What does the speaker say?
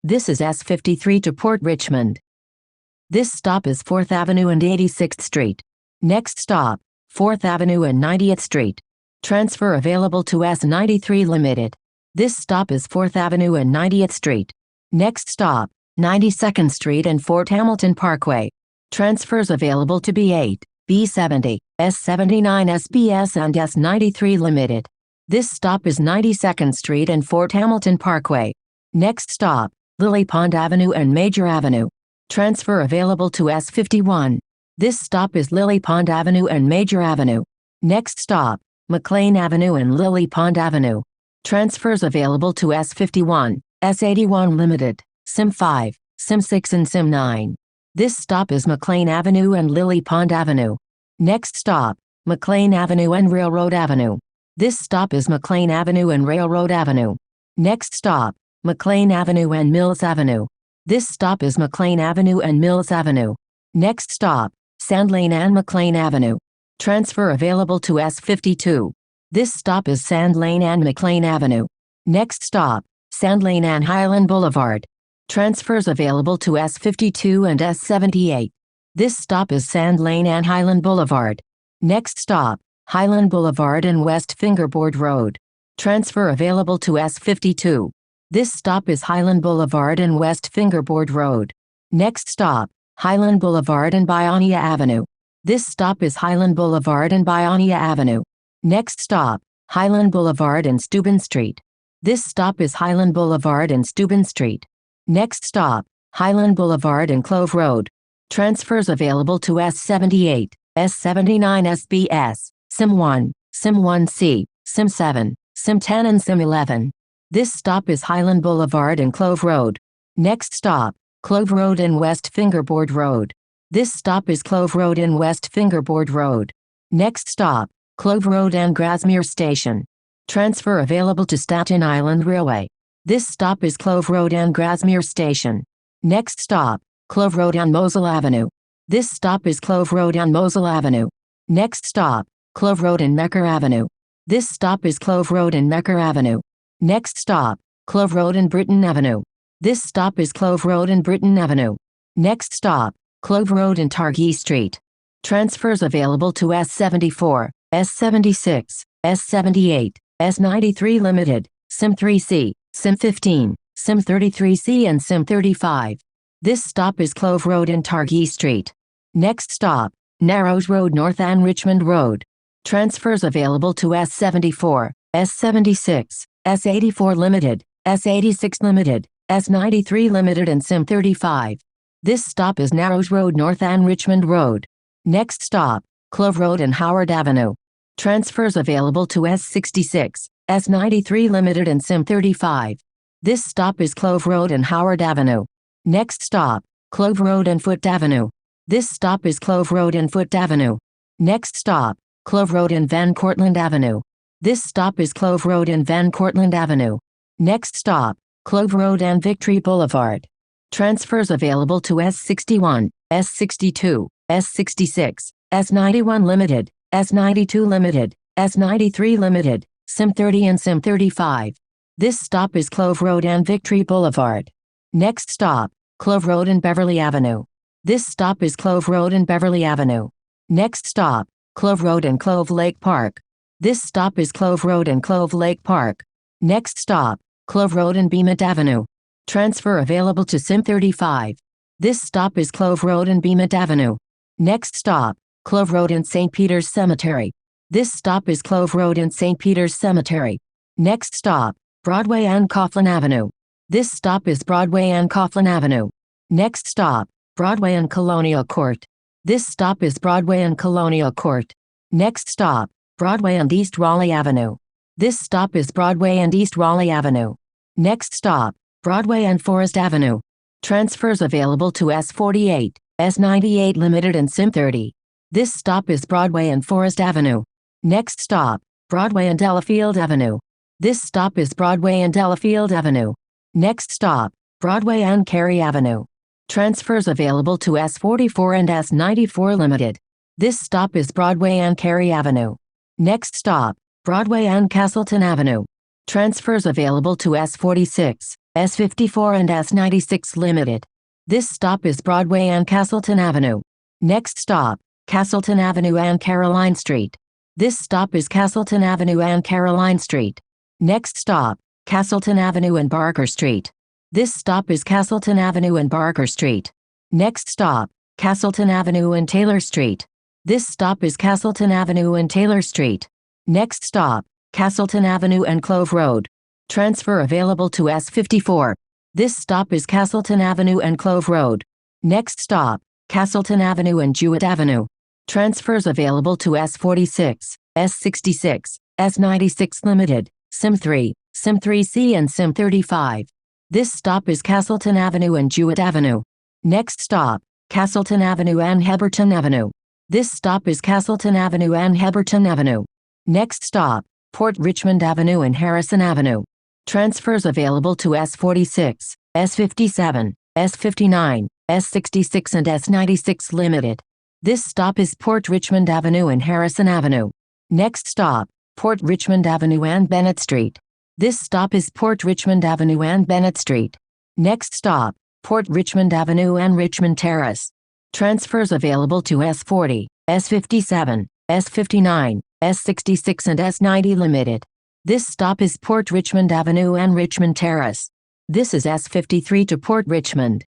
This is S53 to Port Richmond. This stop is 4th Avenue and 86th Street. Next stop, 4th Avenue and 90th Street. Transfer available to S93 Limited. This stop is 4th Avenue and 90th Street. Next stop, 92nd Street and Fort Hamilton Parkway. Transfers available to B8, B70, S79 SBS and S93 Limited. This stop is 92nd Street and Fort Hamilton Parkway. Next stop, Lily Pond Avenue and Major Avenue. Transfer available to S51. This stop is Lily Pond Avenue and Major Avenue. Next stop, McLean Avenue and Lily Pond Avenue. Transfers available to S51, S81 Limited, SIM5, SIM6 and SIM9. This stop is McLean Avenue and Lily Pond Avenue. Next stop, McLean Avenue and Railroad Avenue. This stop is McLean Avenue and Railroad Avenue. Next stop, McLean Avenue and Mills Avenue. This stop is McLean Avenue and Mills Avenue. Next stop, Sand Lane and McLean Avenue. Transfer available to S52. This stop is Sand Lane and McLean Avenue. Next stop, Sand Lane and Highland Boulevard. Transfers available to S52 and S78. This stop is Sand Lane and Highland Boulevard. Next stop, Highland Boulevard and West Fingerboard Road. Transfer available to S52. This stop is Highland Boulevard and West Fingerboard Road. Next stop, Highland Boulevard and Bionia Avenue. This stop is Highland Boulevard and Bionia Avenue. Next stop, Highland Boulevard and Steuben Street. This stop is Highland Boulevard and Steuben Street. Next stop, Highland Boulevard and Clove Road. Transfers available to S78, S79 SBS, SIM1, SIM1C, SIM7, SIM10 and SIM11. This stop is Highland Boulevard and Clove Road. Next stop, Clove Road and West Fingerboard Road. This stop is Clove Road and West Fingerboard Road. Next stop, Clove Road and Grasmere Station. Transfer available to Staten Island Railway. This stop is Clove Road and Grasmere Station. Next stop, Clove Road and Moselle Avenue. This stop is Clove Road and Moselle Avenue. Next stop, Clove Road and Mecker Avenue. This stop is Clove Road and Mecker Avenue. Next stop, Clove Road and Britton Avenue. This stop is Clove Road and Britton Avenue. Next stop, Clove Road and Targhee Street. Transfers available to S74, S76, S78, S93 Limited, SIM3C, SIM15, SIM33C and SIM35. This stop is Clove Road and Targhee Street. Next stop, Narrows Road North and Richmond Road. Transfers available to S74, S76, S84 Limited, S86 Limited, S93 Limited and SIM35. This stop is Narrows Road North and Richmond Road. Next stop, Clove Road and Howard Avenue. Transfers available to S66, S93 Limited and SIM35. This stop is Clove Road and Howard Avenue. Next stop, Clove Road and Foot Avenue. This stop is Clove Road and Foot Avenue. Next stop, Clove Road and Van Cortlandt Avenue. This stop is Clove Road and Van Cortlandt Avenue. Next stop, Clove Road and Victory Boulevard. Transfers available to S61, S62, S66, S91 Limited, S92 Limited, S93 Limited, SIM30 and SIM35. This stop is Clove Road and Victory Boulevard. Next stop, Clove Road and Beverly Avenue. This stop is Clove Road and Beverly Avenue. Next stop, Clove Road and Clove Lake Park. This stop is Clove Road and Clove Lake Park. Next stop, Clove Road and Beamont Avenue. Transfer available to SIM35. This stop is Clove Road and Beamont Avenue. Next stop, Clove Road and St. Peter's Cemetery. This stop is Clove Road and St. Peter's Cemetery. Next stop, Broadway and Coughlin Avenue. This stop is Broadway and Coughlin Avenue. Next stop, Broadway and Colonial Court. This stop is Broadway and Colonial Court. Next stop, Broadway and East Raleigh Avenue. This stop is Broadway and East Raleigh Avenue. Next stop, Broadway and Forest Avenue. Transfers available to S48, S98 Limited and SIM30. This stop is Broadway and Forest Avenue. Next stop, Broadway and Delafield Avenue. This stop is Broadway and Delafield Avenue. Next stop, Broadway and Cary Avenue. Transfers available to S44 and S94 Limited. This stop is Broadway and Cary Avenue. Next stop, Broadway and Castleton Avenue. Transfers available to S46, S54 and S96 Limited. This stop is Broadway and Castleton Avenue. Next stop, Castleton Avenue and Caroline Street. This stop is Castleton Avenue and Caroline Street. Next stop, Castleton Avenue and Barker Street. This stop is Castleton Avenue and Barker Street. Next stop, Castleton Avenue and Taylor Street. This stop is Castleton Avenue and Taylor Street. Next stop, Castleton Avenue and Clove Road. Transfer available to S54. This stop is Castleton Avenue and Clove Road. Next stop, Castleton Avenue and Jewett Avenue. Transfers available to S46, S66, S96 Limited, SIM3, SIM3C and SIM35. This stop is Castleton Avenue and Jewett Avenue. Next stop, Castleton Avenue and Heberton Avenue. This stop is Castleton Avenue and Heberton Avenue. Next stop, Port Richmond Avenue and Harrison Avenue. Transfers available to S46, S57, S59, S66 and S96 Limited. This stop is Port Richmond Avenue and Harrison Avenue. Next stop, Port Richmond Avenue and Bennett Street. This stop is Port Richmond Avenue and Bennett Street. Next stop, Port Richmond Avenue and Richmond Terrace. Transfers available to S40, S57, S59, S66 and S90 Limited. This stop is Port Richmond Avenue and Richmond Terrace. This is S53 to Port Richmond.